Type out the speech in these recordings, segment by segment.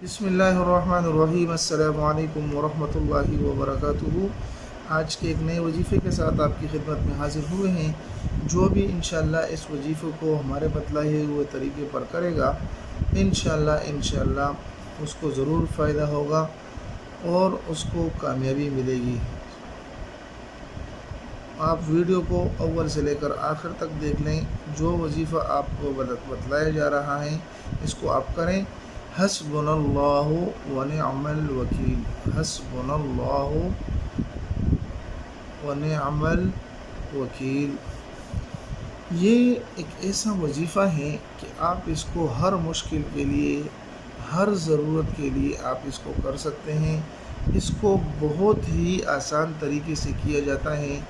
بسم اللہ الرحمن الرحیم۔ السلام علیکم ورحمۃ اللہ وبرکاتہ۔ آج کے ایک نئے وظیفے کے ساتھ آپ کی خدمت میں حاضر ہوئے ہیں۔ جو بھی انشاءاللہ اس وظیفے کو ہمارے بتلائے ہوئے طریقے پر کرے گا انشاءاللہ اس کو ضرور فائدہ ہوگا اور اس کو کامیابی ملے گی۔ آپ ویڈیو کو اول سے لے کر آخر تک دیکھ لیں۔ جو وظیفہ آپ کو بتلایا جا رہا ہے اس کو آپ کریں۔ حسبنا اللہ ونعم الوکیل، حسبنا اللہ ونعم الوکیل۔ یہ ایک ایسا وظیفہ ہے کہ آپ اس کو ہر مشکل کے لیے، ہر ضرورت کے لیے آپ اس کو کر سکتے ہیں۔ اس کو بہت ہی آسان طریقے سے کیا جاتا ہے۔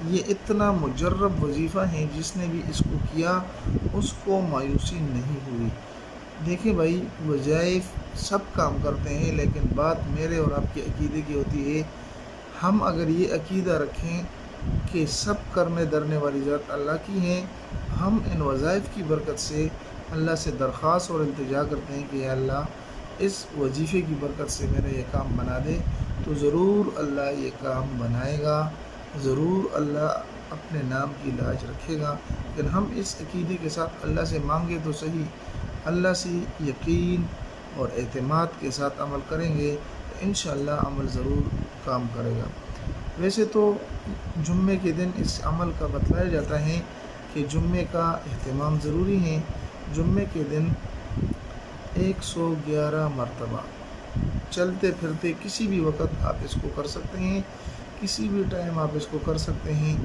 یہ اتنا مجرب وظیفہ ہے، جس نے بھی اس کو کیا اس کو مایوسی نہیں ہوئی۔ دیکھیں بھائی، وظائف سب کام کرتے ہیں، لیکن بات میرے اور آپ کے عقیدے کی ہوتی ہے۔ ہم اگر یہ عقیدہ رکھیں کہ سب کرنے درنے والی ذات اللہ کی ہیں، ہم ان وظائف کی برکت سے اللہ سے درخواست اور التجا کرتے ہیں کہ یا اللہ اس وظیفے کی برکت سے میرا یہ کام بنا دے، تو ضرور اللہ یہ کام بنائے گا، ضرور اللہ اپنے نام کی لاج رکھے گا۔ لیکن ہم اس عقیدے کے ساتھ اللہ سے مانگے تو صحیح، اللہ سے یقین اور اعتماد کے ساتھ عمل کریں گے تو انشاءاللہ عمل ضرور کام کرے گا۔ ویسے تو جمعے کے دن اس عمل کا بتلایا جاتا ہے کہ جمعے کا اہتمام ضروری ہے۔ جمعے کے دن 111 مرتبہ چلتے پھرتے کسی بھی وقت آپ اس کو کر سکتے ہیں، کسی بھی ٹائم آپ اس کو کر سکتے ہیں۔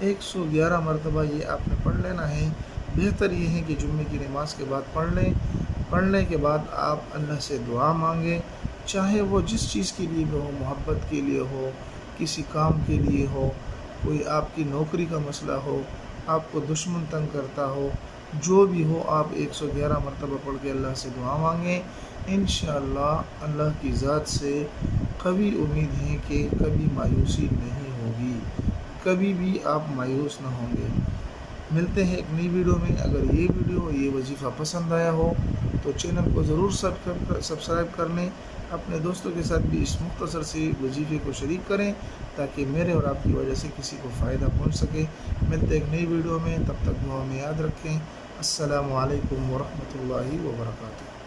111 مرتبہ یہ آپ نے پڑھ لینا ہے۔ بہتر یہ ہے کہ جمعے کی نماز کے بعد پڑھ لیں۔ پڑھنے کے بعد آپ اللہ سے دعا مانگیں، چاہے وہ جس چیز کے لیے بھی ہو، محبت کے لیے ہو، کسی کام کے لیے ہو، کوئی آپ کی نوکری کا مسئلہ ہو، آپ کو دشمن تنگ کرتا ہو، جو بھی ہو، آپ 111 مرتبہ پڑھ کے اللہ سے دعا مانگیں۔ انشاءاللہ اللہ کی ذات سے قوی امید ہے کہ کبھی مایوسی نہیں ہوگی، کبھی بھی آپ مایوس نہ ہوں گے۔ ملتے ہیں ایک نئی ویڈیو میں۔ اگر یہ وظیفہ پسند آیا ہو تو چینل کو ضرور سبسکرائب کر لیں۔ اپنے دوستوں کے ساتھ بھی اس مختصر سے وظیفے کو شریک کریں تاکہ میرے اور آپ کی وجہ سے کسی کو فائدہ پہنچ سکے۔ ملتے ہیں ایک نئی ویڈیو میں، تب تک دعا میں یاد رکھیں۔ السلام علیکم ورحمۃ اللہ وبرکاتہ۔